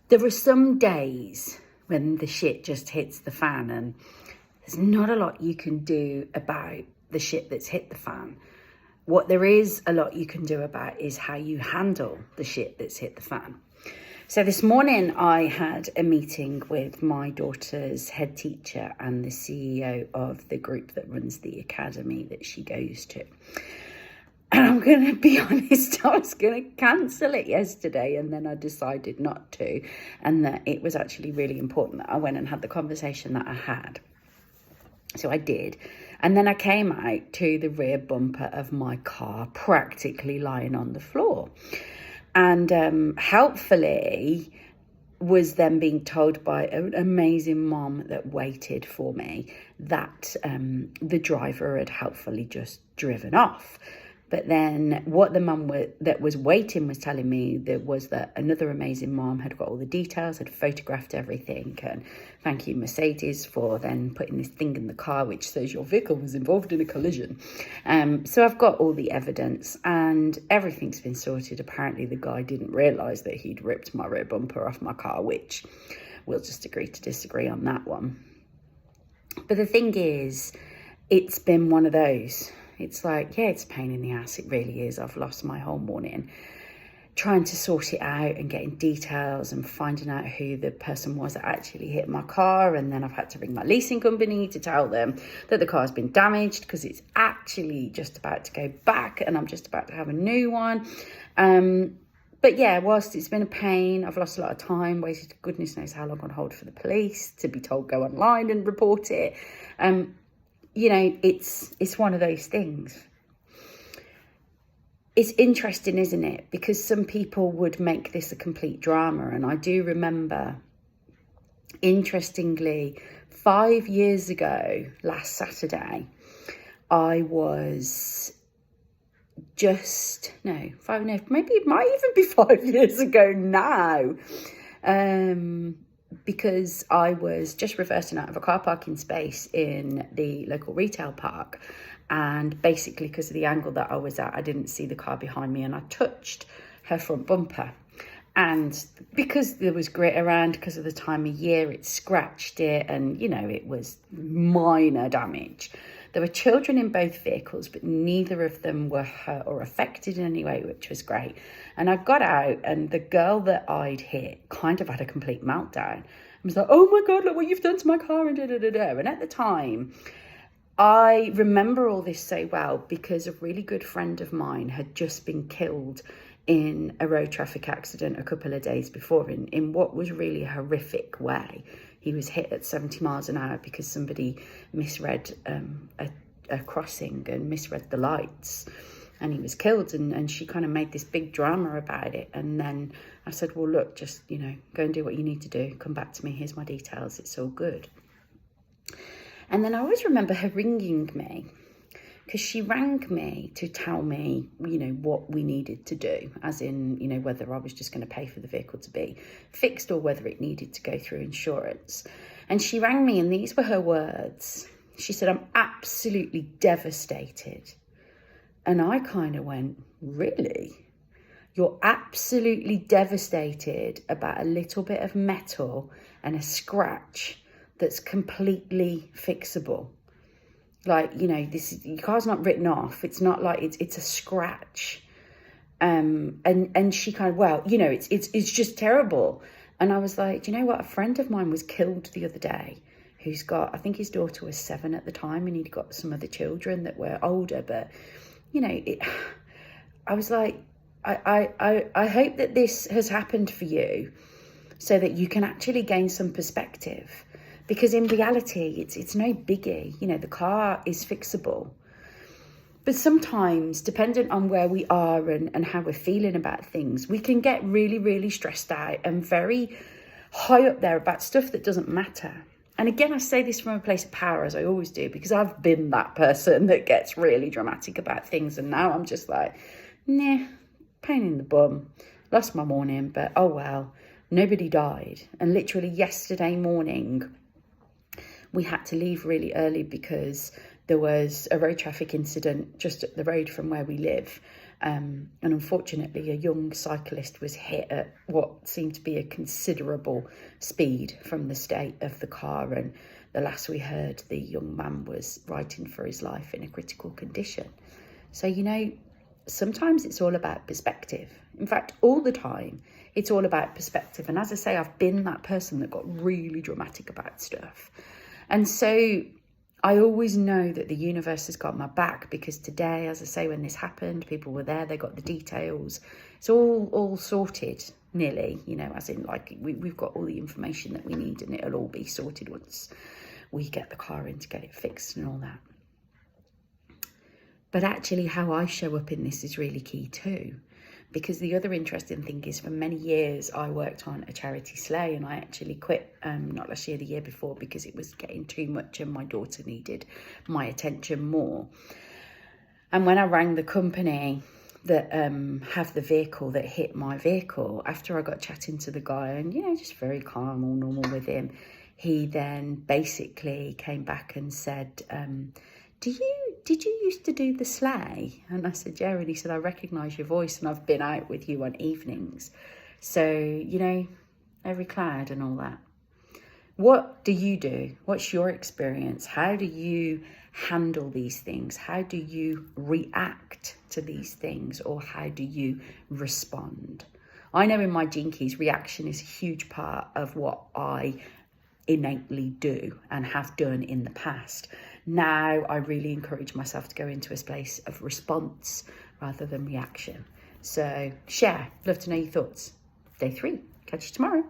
There are some days when the shit just hits the fan and there's not a lot you can do about the shit that's hit the fan. What there is a lot you can do about is how you handle the shit that's hit the fan. So this morning I had a meeting with my daughter's head teacher and the CEO of the group that runs the academy that she goes to. And I'm going to be honest, I was going to cancel it yesterday and then I decided not to, and that it was actually really important that I went and had the conversation that I had. So I did. And then I came out to the rear bumper of my car practically lying on the floor. And helpfully was then being told by an amazing mom that waited for me that the driver had helpfully just driven off. But then what the mum that was waiting was telling me was that another amazing mom had got all the details, had photographed everything. And thank you, Mercedes, for then putting this thing in the car, which says your vehicle was involved in a collision. So I've got all the evidence and everything's been sorted. Apparently the guy didn't realise that he'd ripped my rear bumper off my car, which we'll just agree to disagree on that one. But the thing is, it's been one of those. It's like, yeah, it's a pain in the ass. It really is. I've lost my whole morning trying to sort it out and getting details and finding out who the person was that actually hit my car. And then I've had to ring my leasing company to tell them that the car's been damaged because it's actually just about to go back and I'm just about to have a new one. But yeah, whilst it's been a pain, I've lost a lot of time, waited goodness knows how long on hold for the police to be told go online and report it. You know, it's one of those things. It's interesting, isn't it? Because some people would make this a complete drama. And I do remember, interestingly, 5 years ago, last Saturday, I was maybe it might even be 5 years ago now. Because I was just reversing out of a car parking space in the local retail park. And basically, because of the angle that I was at, I didn't see the car behind me and I touched her front bumper. And because there was grit around, because of the time of year, it scratched it and, you know, it was minor damage. There were children in both vehicles, but neither of them were hurt or affected in any way, which was great. And I got out and the girl that I'd hit kind of had a complete meltdown. I was like, oh my God, look what you've done to my car and da-da-da-da. And at the time, I remember all this so well because a really good friend of mine had just been killed in a road traffic accident a couple of days before in what was really a horrific way. He was hit at 70 miles an hour because somebody misread a crossing and misread the lights. And he was killed and she kind of made this big drama about it. And then I said, well, look, just, you know, go and do what you need to do. Come back to me. Here's my details. It's all good. And then I always remember her ringing me because she rang me to tell me, you know, what we needed to do, as in, you know, whether I was just going to pay for the vehicle to be fixed or whether it needed to go through insurance. And she rang me and these were her words. She said, I'm absolutely devastated. And I kind of went, really? You're absolutely devastated about a little bit of metal and a scratch that's completely fixable? Like, you know, your car's not written off. It's not like it's a scratch. And she kind of, well, you know, it's just terrible. And I was like, do you know what? A friend of mine was killed the other day who's got, I think his daughter was 7 at the time and he'd got some other children that were older. But, you know, I was like, I hope that this has happened for you so that you can actually gain some perspective. Because in reality, it's no biggie. You know, the car is fixable. But sometimes, dependent on where we are and how we're feeling about things, we can get really, really stressed out and very high up there about stuff that doesn't matter. And again, I say this from a place of power, as I always do, because I've been that person that gets really dramatic about things. And now I'm just like, nah, pain in the bum. Lost my morning, but oh well, nobody died. And literally yesterday morning, we had to leave really early because there was a road traffic incident just up the road from where we live. And unfortunately, a young cyclist was hit at what seemed to be a considerable speed from the state of the car. And the last we heard, the young man was writing for his life in a critical condition. So, you know, sometimes it's all about perspective. In fact, all the time, it's all about perspective. And as I say, I've been that person that got really dramatic about stuff. And so I always know that the universe has got my back, because today, as I say, when this happened, people were there, they got the details. It's all sorted, nearly, you know, as in like we've got all the information that we need, and it'll all be sorted once we get the car in to get it fixed and all that. But actually how I show up in this is really key too. Because the other interesting thing is, for many years, I worked on a charity sleigh, and I actually quit, not last year, the year before, because it was getting too much and my daughter needed my attention more. And when I rang the company that have the vehicle that hit my vehicle, after I got chatting to the guy and, you know, just very calm, all normal with him, he then basically came back and said, did you used to do the sleigh? And I said, yeah. And he said, I recognise your voice, and I've been out with you on evenings. So, you know, every cloud and all that. What do you do? What's your experience? How do you handle these things? How do you react to these things? Or how do you respond? I know in my Gene Keys, reaction is a huge part of what I innately do and have done in the past. Now I really encourage myself to go into a space of response rather than reaction. So share, love to know your thoughts. Day 3, catch you tomorrow.